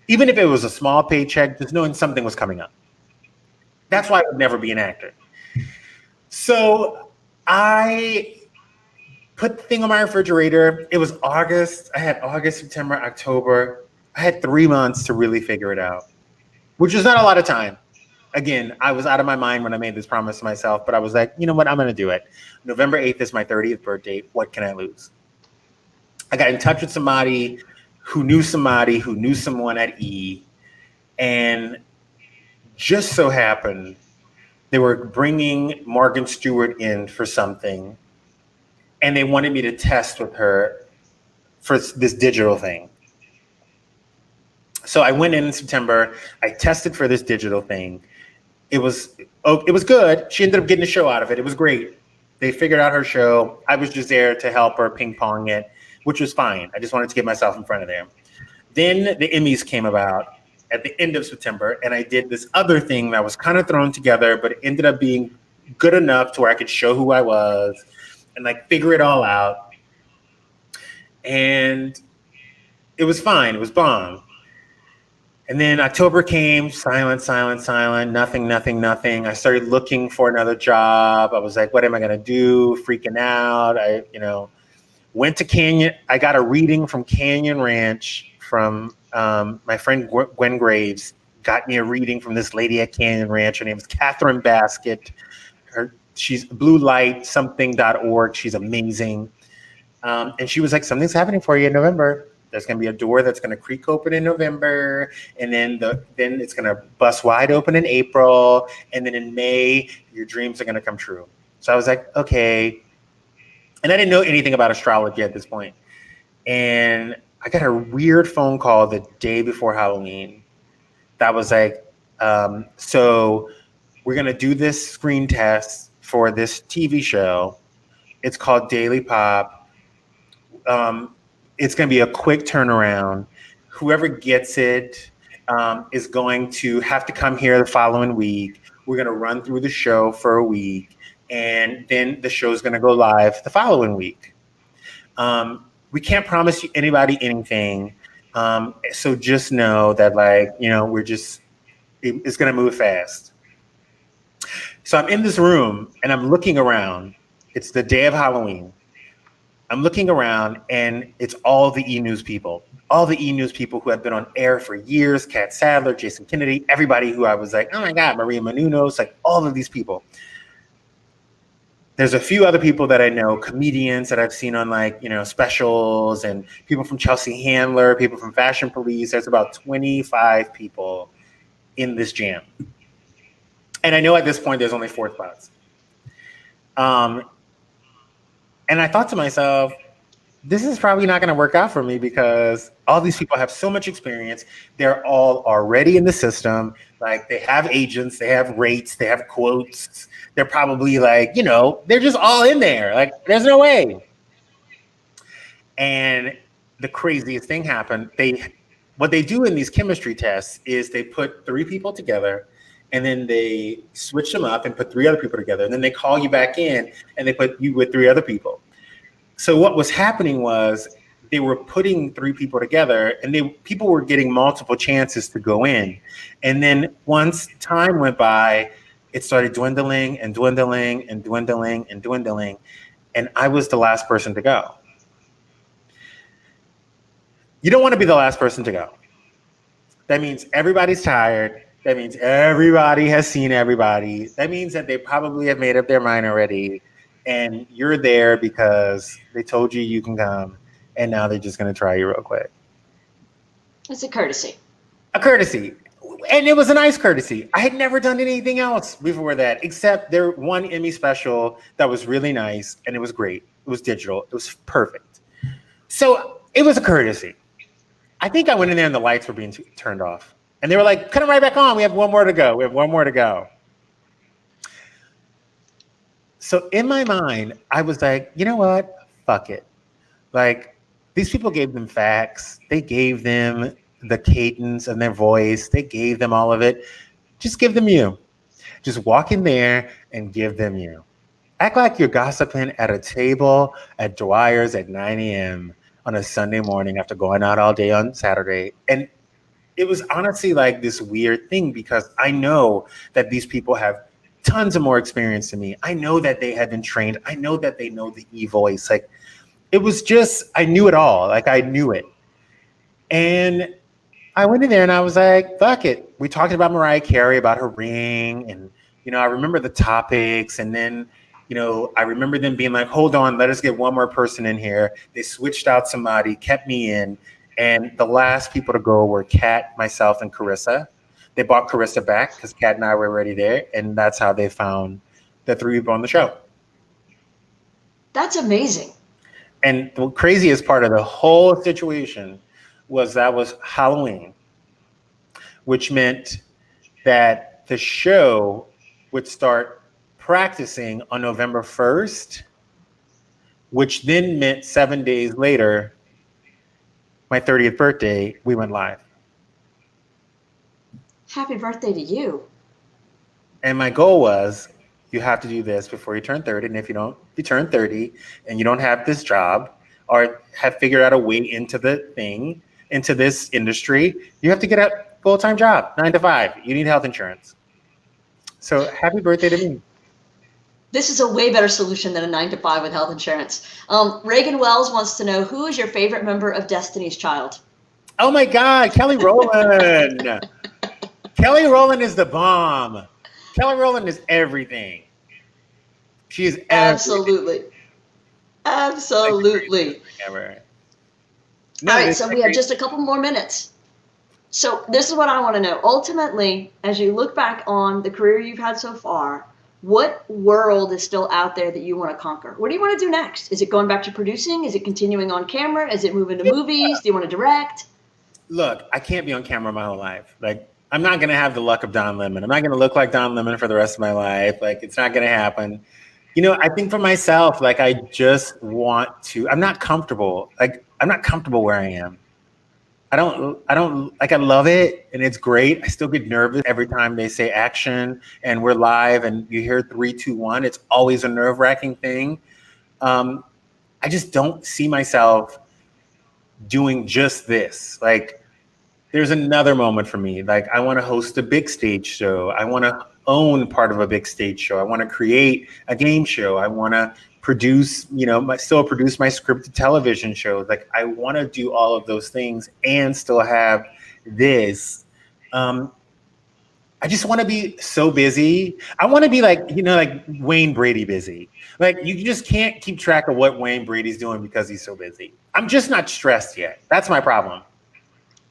even if it was a small paycheck, just knowing something was coming up. That's why I would never be an actor. So I put the thing on my refrigerator. It was August. I had August, September, October. I had 3 months to really figure it out, which is not a lot of time. Again, I was out of my mind when I made this promise to myself, but I was like, you know what? I'm going to do it. November 8th is my 30th birthday. What can I lose? I got in touch with somebody who knew someone at E, and just so happened they were bringing Morgan Stewart in for something, and they wanted me to test with her for this digital thing. So I went in September. I tested for this digital thing. It was good. She ended up getting a show out of it. It was great. They figured out her show. I was just there to help her ping pong it, which was fine. I just wanted to get myself in front of them. Then the Emmys came about at the end of September, and I did this other thing that was kind of thrown together, but it ended up being good enough to where I could show who I was and like figure it all out. And it was fine. It was bomb. And then October came, silent, nothing. I started looking for another job. I was like, what am I going to do? Freaking out. I went to Canyon. I got a reading from Canyon Ranch from my friend Gwen Graves. Got me a reading from this lady at Canyon Ranch. Her name is Catherine Baskett. She's bluelightsomething.org. She's amazing. And she was like, something's happening for you in November. There's going to be a door that's going to creak open in November, and then it's going to bust wide open in April, and then in May, your dreams are going to come true. So I was like, okay. And I didn't know anything about astrology at this point. And I got a weird phone call the day before Halloween that was like, so we're going to do this screen test for this TV show. It's called Daily Pop. It's going to be a quick turnaround. Whoever gets it is going to have to come here the following week. We're going to run through the show for a week, and then the show is going to go live the following week. We can't promise anybody anything. So just know that, it's going to move fast. So I'm in this room, and I'm looking around. It's the day of Halloween. I'm looking around, and it's all the E! News people. All the E! News people who have been on air for years. Kat Sadler, Jason Kennedy, everybody who I was like, oh my God, Maria Menounos, like all of these people. There's a few other people that I know, comedians that I've seen on specials, and people from Chelsea Handler, people from Fashion Police. There's about 25 people in this jam. And I know at this point there's only 4 spots. And I thought to myself, this is probably not going to work out for me because all these people have so much experience. They're all already in the system. Like, they have agents, they have rates, they have quotes. They're probably they're just all in there. Like, there's no way. And the craziest thing happened. what they do in these chemistry tests is they put 3 people together and then they switch them up and put 3 other people together. And then they call you back in and they put you with 3 other people. So what was happening was they were putting 3 people together and people were getting multiple chances to go in. And then once time went by, it started dwindling and dwindling and dwindling and dwindling. And I was the last person to go. You don't want to be the last person to go. That means everybody's tired. That means everybody has seen everybody. That means that they probably have made up their mind already. And you're there because they told you can come. And now they're just going to try you real quick. It's a courtesy. A courtesy. And it was a nice courtesy. I had never done anything else before that, except their one Emmy special that was really nice. And it was great. It was digital. It was perfect. So it was a courtesy. I think I went in there and the lights were being turned off. And they were like, cut them right back on. We have 1 more to go. We have 1 more to go. So in my mind, I was like, you know what? Fuck it. Like, these people gave them facts. They gave them the cadence of their voice. They gave them all of it. Just give them you. Just walk in there and give them you. Act like you're gossiping at a table at Dwyer's at 9 a.m. on a Sunday morning after going out all day on Saturday. And it was honestly like this weird thing because I know that these people have tons of more experience than me. I know that they had been trained. I know that they know the e-voice. Like, it was just, I knew it all. Like, I knew it. And I went in there and I was like, fuck it. We talked about Mariah Carey, about her ring. And, I remember the topics. And then, I remember them being like, hold on, let us get 1 more person in here. They switched out somebody, kept me in. And the last people to go were Kat, myself, and Carissa. They brought Carissa back because Kat and I were already there. And that's how they found the 3 people on the show. That's amazing. And the craziest part of the whole situation was that was Halloween, which meant that the show would start practicing on November 1st, which then meant 7 days later, my 30th birthday, we went live. Happy birthday to you. And my goal was, you have to do this before you turn 30. And if you turn 30 and you don't have this job or have figured out a way into this industry, you have to get a full-time job, 9 to 5. You need health insurance. So happy birthday to me. This is a way better solution than a 9 to 5 with health insurance. Reagan Wells wants to know, who is your favorite member of Destiny's Child? Oh my God, Kelly Rowland. Kelly Rowland is the bomb. Kelly Rowland is everything. She is everything. Absolutely. No, all right, so we have just a couple more minutes. So this is what I want to know. Ultimately, as you look back on the career you've had so far, what world is still out there that you want to conquer? What do you want to do next? Is it going back to producing? Is it continuing on camera? Is it moving to movies? Do you want to direct? Look, I can't be on camera my whole life. Like, I'm not going to have the luck of Don Lemon. I'm not going to look like Don Lemon for the rest of my life. Like, it's not going to happen. I think for myself, like, I just want to, I'm not comfortable. Like, I'm not comfortable where I am. I don't like, I love it and it's great. I still get nervous every time they say action and we're live and you hear 3, 2, 1. It's always a nerve-wracking thing. I just don't see myself doing just this. Like, there's another moment for me. Like, I want to host a big stage show. I want to own part of a big stage show. I want to create a game show. I want to produce, still produce my scripted television shows. Like, I want to do all of those things and still have this. I just want to be so busy. I want to be like, like Wayne Brady busy. Like, you just can't keep track of what Wayne Brady's doing because he's so busy. I'm just not stressed yet. That's my problem.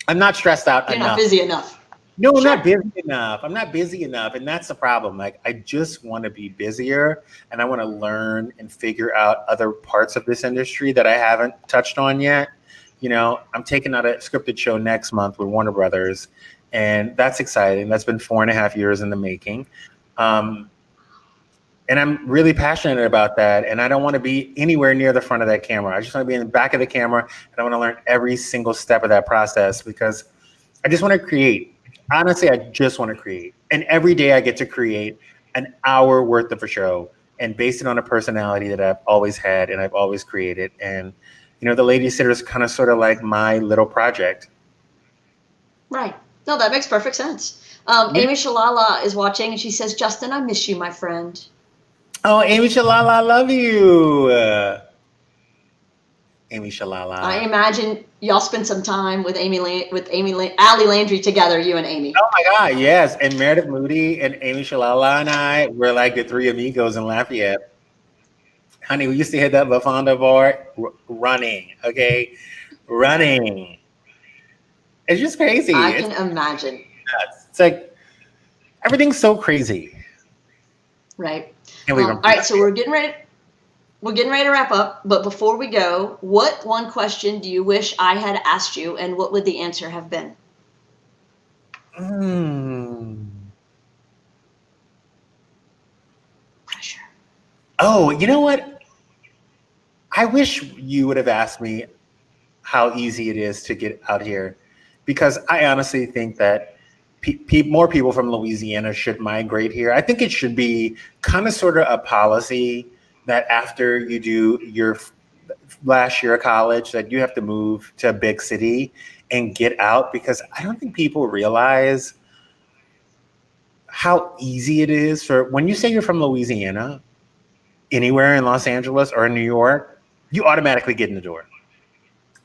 I'm not stressed out enough. You're not busy enough. No, I'm not busy enough. I'm not busy enough. And that's the problem. Like, I just want to be busier and I want to learn and figure out other parts of this industry that I haven't touched on yet. I'm taking out a scripted show next month with Warner Brothers, and that's exciting. That's been 4.5 years in the making. And I'm really passionate about that. And I don't want to be anywhere near the front of that camera. I just want to be in the back of the camera, and I want to learn every single step of that process because I just want to create. Honestly, I just want to create. And every day I get to create an hour worth of a show and based it on a personality that I've always had and I've always created. And, the Lady Sitter is kind of sort of like my little project. Right. No, that makes perfect sense. Amy Shalala is watching and she says, Justin, I miss you, my friend. Oh, Amy Shalala, I love you. Amy Shalala. I imagine y'all spent some time with Allie Landry together, you and Amy. Oh my God, yes. And Meredith Moody and Amy Shalala and I were like the three amigos in Lafayette. Honey, we used to hit that La Fonda bar running, okay? Running. It's just crazy. I can imagine. It's like everything's so crazy. Right. All right, so we're getting ready to wrap up, but before we go, what one question do you wish I had asked you, and what would the answer have been? Pressure. Oh, you know what? I wish you would have asked me how easy it is to get out here, because I honestly think that more people from Louisiana should migrate here. I think it should be kind of sort of a policy that after you do your last year of college, that you have to move to a big city and get out, because I don't think people realize how easy it is for when you say you're from Louisiana, anywhere in Los Angeles or in New York, you automatically get in the door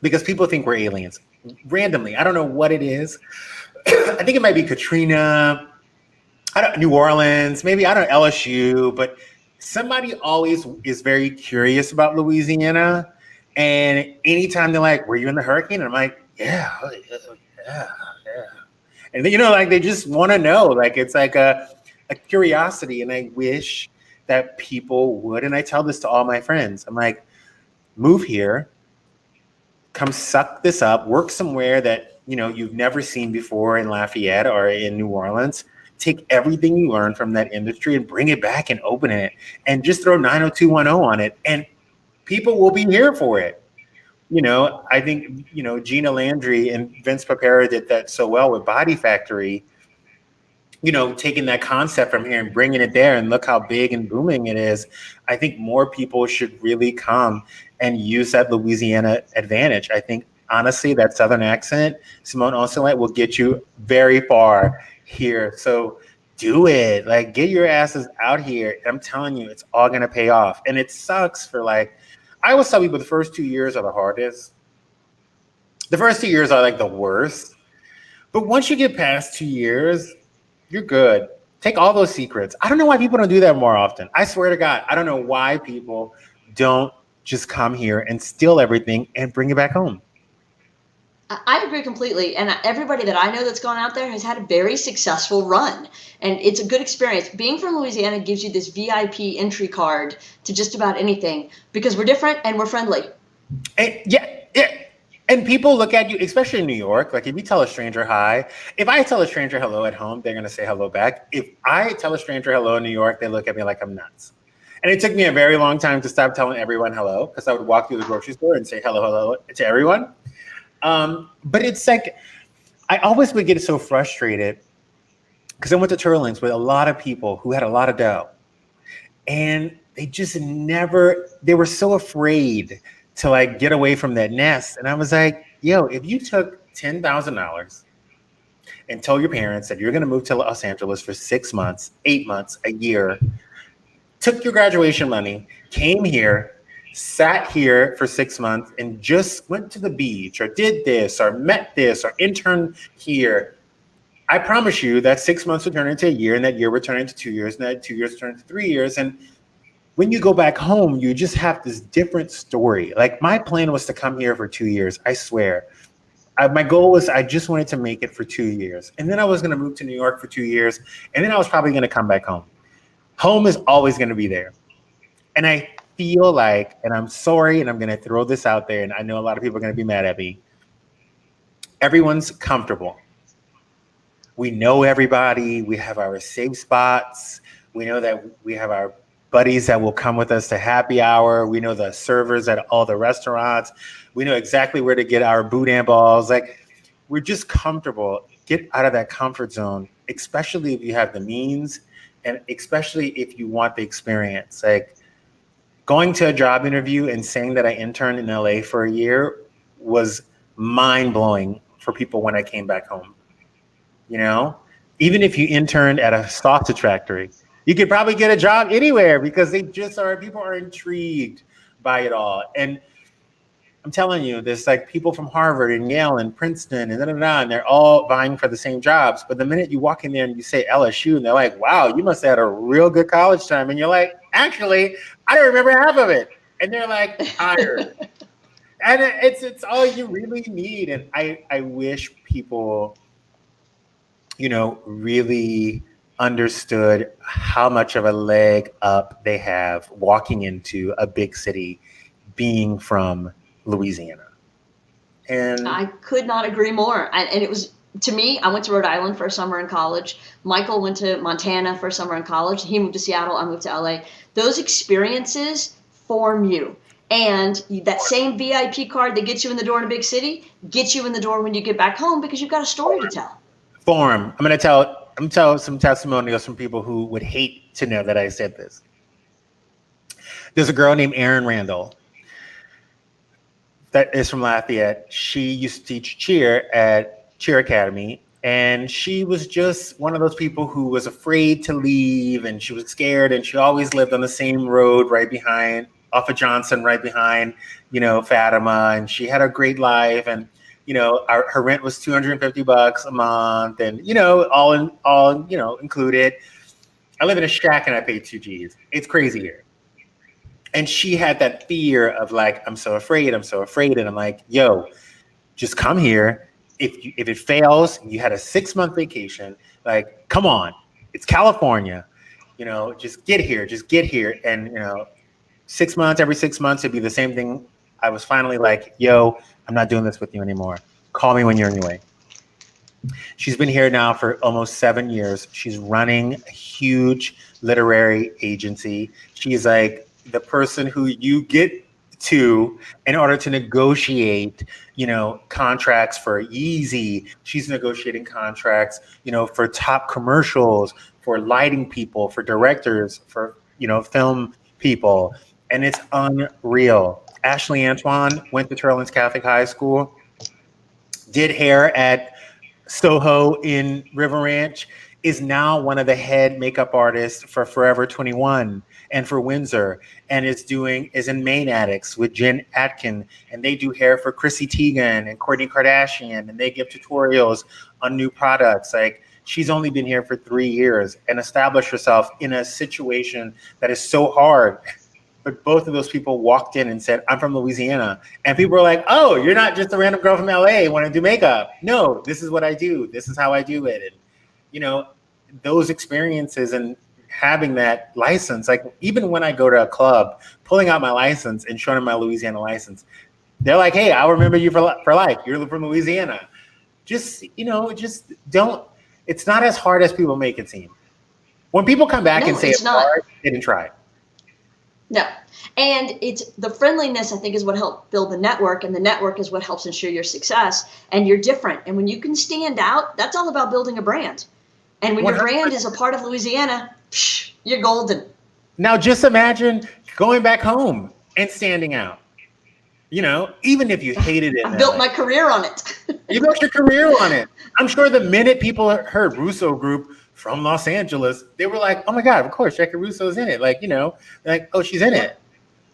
because people think we're aliens randomly. I don't know what it is. I think it might be Katrina, New Orleans, maybe, I don't know, LSU, but somebody always is very curious about Louisiana. And anytime they're like, were you in the hurricane? And I'm like, yeah. And then, like they just want to know, like, it's like a curiosity. And I wish that people would, and I tell this to all my friends, I'm like, move here, come suck this up, work somewhere that, you've never seen before in Lafayette or in New Orleans. Take everything you learn from that industry and bring it back and open it and just throw 90210 on it. And people will be here for it. I think, Gina Landry and Vince Papera did that so well with Body Factory, taking that concept from here and bringing it there, and look how big and booming it is. I think more people should really come and use that Louisiana advantage. I think, honestly, that Southern accent, Simone Oselette, will get you very far here. So do it. Like, get your asses out here. I'm telling you, it's all going to pay off. And it sucks for, I always tell people the first 2 years are the hardest. The first 2 years are like the worst. But once you get past 2 years, you're good. Take all those secrets. I don't know why people don't do that more often. I swear to God, I don't know why people don't just come here and steal everything and bring it back home. I agree completely. And everybody that I know that's gone out there has had a very successful run. And it's a good experience. Being from Louisiana gives you this VIP entry card to just about anything because we're different and we're friendly. And yeah. And people look at you, especially in New York. Like, if you tell a stranger hi, if I tell a stranger hello at home, they're going to say hello back. If I tell a stranger hello in New York, they look at me like I'm nuts. And it took me a very long time to stop telling everyone hello, because I would walk through the grocery store and say hello to everyone. But it's like, I always would get so frustrated because I went to Turlings with a lot of people who had a lot of dough, and they just they were so afraid to get away from that nest. And I was like, yo, if you took $10,000 and told your parents that you're going to move to Los Angeles for 6 months, 8 months, a year, took your graduation money, came here, sat here for 6 months and just went to the beach or did this or met this or interned here, I promise you that 6 months would turn into a year, and that year would turn into 2 years, and that 2 years would turn into 3 years. And when you go back home, you just have this different story. Like, my plan was to come here for 2 years, I swear. My goal was I just wanted to make it for 2 years. And then I was going to move to New York for 2 years. And then I was probably going to come back home. Home is always going to be there. And I feel like, and I'm sorry, and I'm going to throw this out there, and I know a lot of people are going to be mad at me, everyone's comfortable. We know everybody. We have our safe spots. We know that we have our buddies that will come with us to happy hour. We know the servers at all the restaurants. We know exactly where to get our boudin balls. Like, we're just comfortable. Get out of that comfort zone, especially if you have the means and especially if you want the experience. Like going to a job interview and saying that I interned in LA for a year was mind blowing for people when I came back home. You know, even if you interned at a sausage factory, you could probably get a job anywhere because people are intrigued by it all. And I'm telling you, there's like people from Harvard and Yale and Princeton and and they're all vying for the same jobs. But the minute you walk in there and you say LSU, and they're like, wow, you must have had a real good college time. And you're like, actually, I don't remember half of it. And they're like, hired. And it's all you really need. And I wish people, really understood how much of a leg up they have walking into a big city being from Louisiana. And I could not agree more. And it was, to me, I went to Rhode Island for a summer in college. Michael went to Montana for a summer in college. He moved to Seattle. I moved to LA. Those experiences form you. And that same VIP card that gets you in the door in a big city gets you in the door when you get back home because you've got a story to tell. I'm going to tell some testimonials from people who would hate to know that I said this. There's a girl named Erin Randall that is from Lafayette. She used to teach cheer at Cheer Academy, and she was just one of those people who was afraid to leave, and she was scared, and she always lived on the same road right behind, off of Johnson, right behind, Fatima, and she had a great life, and her rent was $250 a month, and all included. I live in a shack and I pay 2 G's. It's crazy here. And she had that fear of like, I'm so afraid. And I'm like, yo, just come here. If it fails, you had a 6-month vacation. Like, come on, it's California. Just get here. And every 6 months, it'd be the same thing. I was finally like, yo, I'm not doing this with you anymore. Call me when you're on your way. She's been here now for almost 7 years. She's running a huge literary agency. She's like the person who you get to in order to negotiate, contracts for Yeezy. She's negotiating contracts, for top commercials, for lighting people, for directors, for, film people. And it's unreal. Ashley Antoine went to Turlins Catholic High School, did hair at Soho in River Ranch, is now one of the head makeup artists for Forever 21 and for Windsor, and is in Main Addicts with Jen Atkin, and they do hair for Chrissy Teigen and Kourtney Kardashian, and they give tutorials on new products. Like, she's only been here for 3 years and established herself in a situation that is so hard. But both of those people walked in and said, I'm from Louisiana. And people were like, oh, you're not just a random girl from LA want to do makeup. No, this is what I do. This is how I do it. And, those experiences and having that license, like even when I go to a club, pulling out my license and showing them my Louisiana license, they're like, hey, I'll remember you for life. You're from Louisiana. Just don't, it's not as hard as people make it seem. When people come back and say it's hard, they didn't try. No. And it's the friendliness, I think, is what helped build the network, and the network is what helps ensure your success. And you're different. And when you can stand out, that's all about building a brand. And when 100%. Your brand is a part of Louisiana, you're golden. Now, just imagine going back home and standing out. Even if you hated it. I built my career on it. You built your career on it. I'm sure the minute people heard Russo Group from Los Angeles, they were like, oh my God, of course, Jackie Russo's in it. Like, like, oh, she's in it.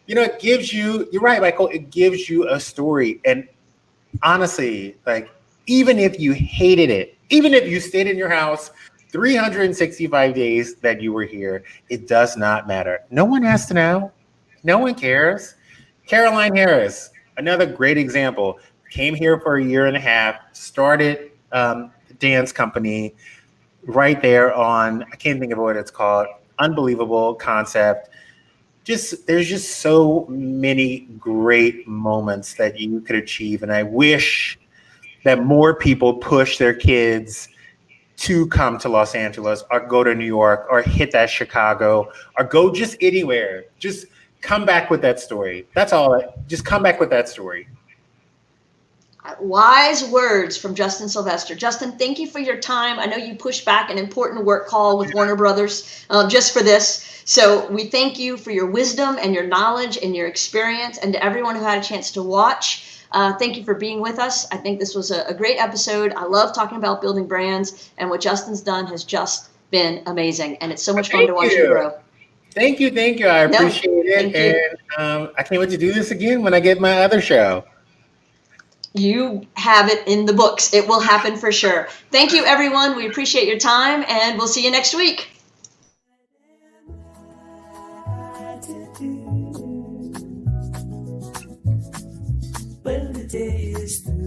It gives you, you're right, Michael, it gives you a story. And honestly, like, even if you hated it, even if you stayed in your house 365 days that you were here, it does not matter. No one has to know. No one cares. Caroline Harris, another great example, came here for a year and a half, started a dance company right there on, I can't think of what it's called, unbelievable concept. There's just so many great moments that you could achieve. And I wish that more people push their kids to come to Los Angeles or go to New York or hit that Chicago or go just anywhere. Just come back with that story. That's all. Just come back with that story. Wise words from Justin Sylvester. Justin, thank you for your time. I know you pushed back an important work call with Warner Brothers just for this. So we thank you for your wisdom and your knowledge and your experience. And to everyone who had a chance to watch, thank you for being with us. I think this was a great episode. I love talking about building brands, and what Justin's done has just been amazing. And it's so much fun to watch you grow. Thank you. I appreciate it. And I can't wait to do this again when I get my other show. You have it in the books. It will happen for sure. Thank you, everyone. We appreciate your time, and we'll see you next week. When the day is through.